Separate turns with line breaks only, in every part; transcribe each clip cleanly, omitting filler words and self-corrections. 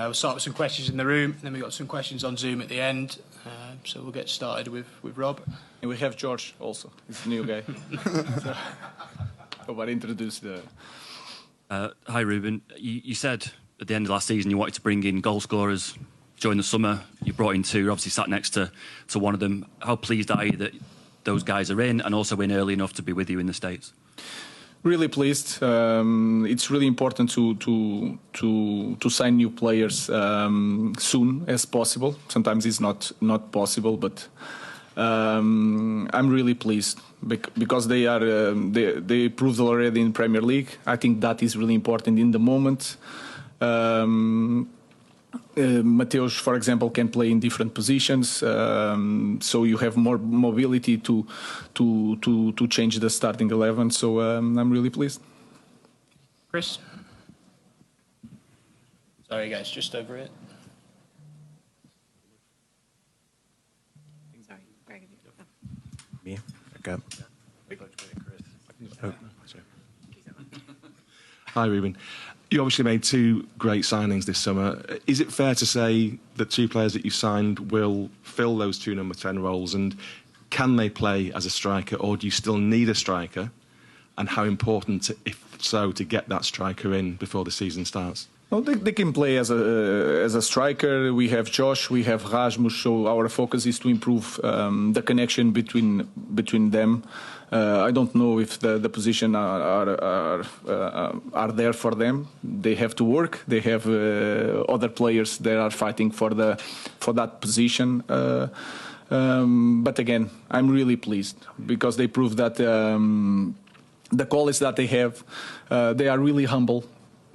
We'll start with some questions in the room, and then we've got some questions on Zoom at the end. So we'll get started with Rob.
And we have George also. He's a new guy. So, I'll introduce the...
Hi, Ruben. You said at the end of last season you wanted to bring in goal scorers during the summer. You brought in two. You're obviously sat next to one of them. How pleased are you that those guys are in and also in early enough to be with you in the States?
Really pleased. It's really important to sign new players soon as possible. Sometimes it's not possible, but I'm really pleased because they proved already in Premier League. I think that is really important in the moment. Mateus, for example, can play in different positions, so you have more mobility to change the starting 11. So I'm really pleased.
Chris? Sorry, guys, just over it.
Me? Okay. Oh. Hi, Ruben. You obviously made two great signings this summer. Is it fair to say that two players that you signed will fill those two number 10 roles, and can they play as a striker, or do you still need a striker? And how important, if so, to get that striker in before the season starts?
Well, they can play as a striker. We have Josh, we have Rasmus, so our focus is to improve the connection between them. I don't know if the position are there for them. They have to work. They have other players that are fighting for that position. But again, I'm really pleased because they prove that the qualities that they have, they are really humble.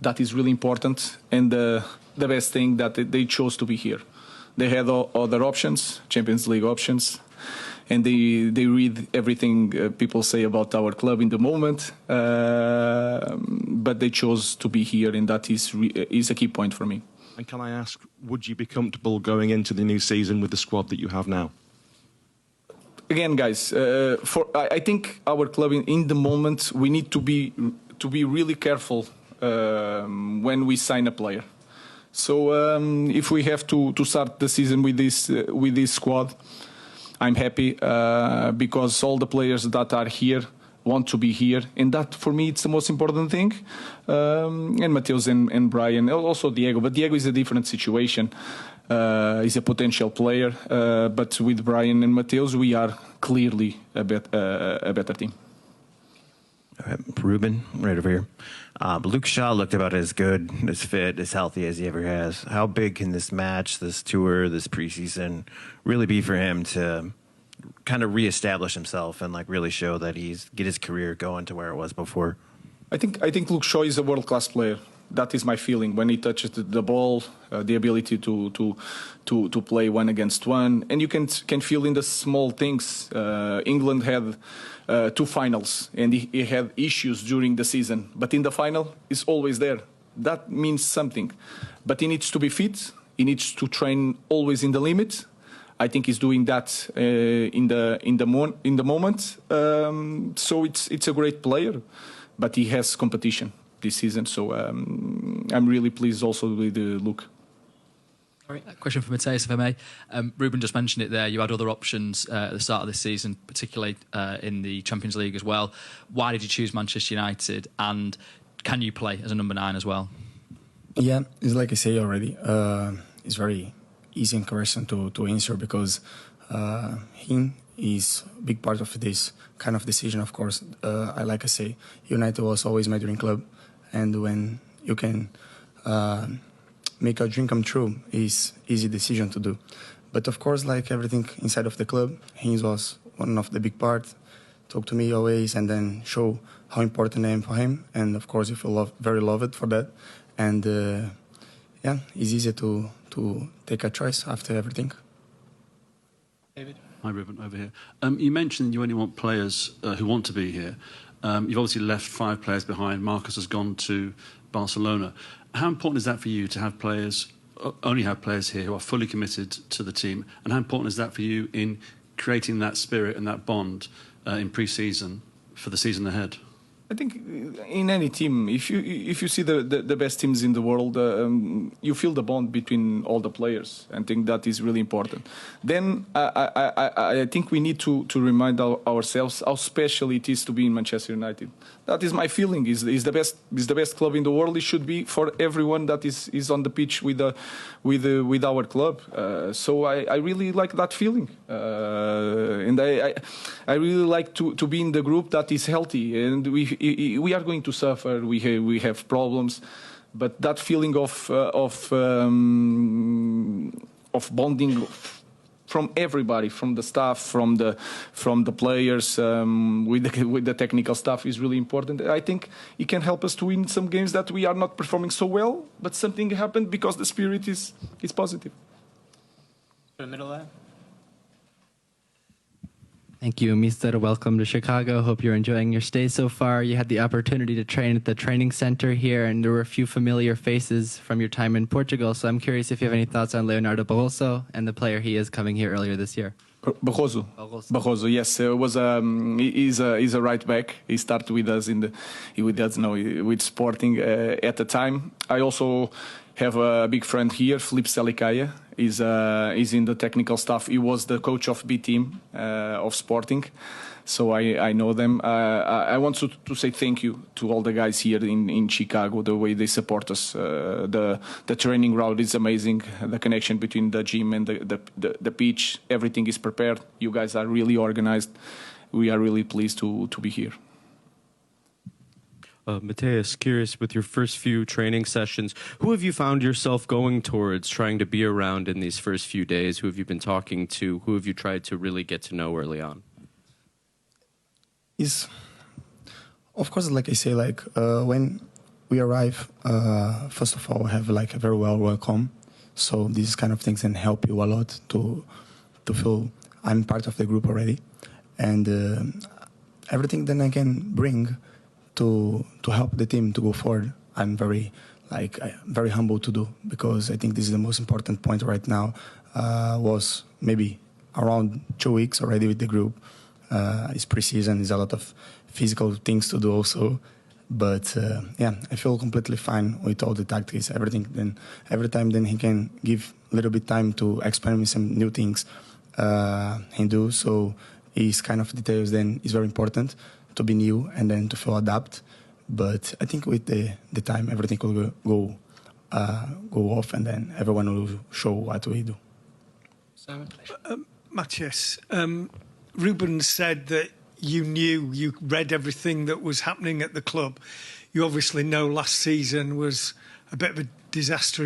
That is really important, and the best thing that they chose to be here. They had other options, Champions League options, and they read everything people say about our club in the moment, but they chose to be here, and that is a key point for me.
And can I ask, would you be comfortable going into the new season with the squad that you have now?
Again, guys, I think our club in the moment, we need to be really careful when we sign a player. So if we have to start the season with this squad, I'm happy because all the players that are here want to be here, and that for me it's the most important thing. And Mateus and Brian, also Diego, but Diego is a different situation. He's a potential player, but with Brian and Mateus, we are clearly a better team.
All right, Ruben, right over here. Luke Shaw looked about as good, as fit, as healthy as he ever has. How big can this match, this tour, this preseason really be for him to kind of reestablish himself and like really show that get his career going to where it was before? I
think Luke Shaw is a world-class player. That is my feeling when he touches the ball, the ability to play one against one, and you can feel in the small things. England had 2 finals, and he had issues during the season, but in the final, he's always there. That means something. But he needs to be fit. He needs to train always in the limit. I think he's doing that in the moment. So it's a great player, but he has competition this season. So I'm really pleased also with Luke.
All right, a question for Mateus, if I may. Ruben just mentioned it there. You had other options at the start of this season, particularly in the Champions League as well. Why did you choose Manchester United? And can you play as a number 9 as well?
Yeah, it's like I say already. It's very easy in question to answer because him is a big part of this kind of decision, of course. Like I say, United was always my dream club. And when you can make a dream come true, is easy decision to do. But of course, like everything inside of the club, he was one of the big parts. Talk to me always, and then show how important I am for him. And of course, you feel very loved for that. And yeah, it's easy to take a choice after everything.
David.
Hi, Ruben, over here. You mentioned you only want players who want to be here. You've obviously left 5 players behind. Marcus has gone to Barcelona. How important is that for you to have only have players here who are fully committed to the team? And how important is that for you in creating that spirit and that bond in pre-season for the season ahead?
I think in any team, if you see the best teams in the world, you feel the bond between all the players. I think that is really important. Then I think we need to remind ourselves how special it is to be in Manchester United. That is my feeling. Is the best club in the world. It should be for everyone that is on the pitch with our club. So I really like that feeling, and I really like to be in the group that is healthy. And we are going to suffer. We have problems, but that feeling of bonding from everybody, from the staff, from the players, with the technical staff is really important. I think it can help us to win some games that we are not performing so well, but something happened because the spirit is positive.
In the middle there.
Thank you, Mister. Welcome to Chicago. Hope you're enjoying your stay so far. You had the opportunity to train at the training center here, and there were a few familiar faces from your time in Portugal. So I'm curious if you have any thoughts on Leonardo Barroso and the player he is coming here earlier this year.
Barroso, yes, he's a right back. He started with us with Sporting at the time. I also have a big friend here, Felipe Selicaia. He's in the technical staff. He was the coach of B team of Sporting, so I know them. I want to say thank you to all the guys here in Chicago. The way they support us, the training route is amazing. The connection between the gym and the pitch, everything is prepared. You guys are really organized. We are really pleased to be here.
Mateus, curious, with your first few training sessions, who have you found yourself going towards, trying to be around in these first few days? Who have you been talking to? Who have you tried to really get to know early on?
Of course, like I say, when we arrive, first of all, we have a very well welcome. So these kind of things can help you a lot to feel I'm part of the group already, and everything that I can bring to help the team to go forward, I'm very humble to do, because I think this is the most important point right now. Was maybe around 2 weeks already with the group. It's pre-season, there's a lot of physical things to do also, but I feel completely fine with all the tactics, everything. Then every time then he can give a little bit time to experiment some new things and do. So his kind of details then is very important to be new and then to feel adapt. But I think with the time, everything will go off, and then everyone will show what we do.
Simon?
Matthias, Ruben said that you read everything that was happening at the club. You obviously know last season was a bit of a disaster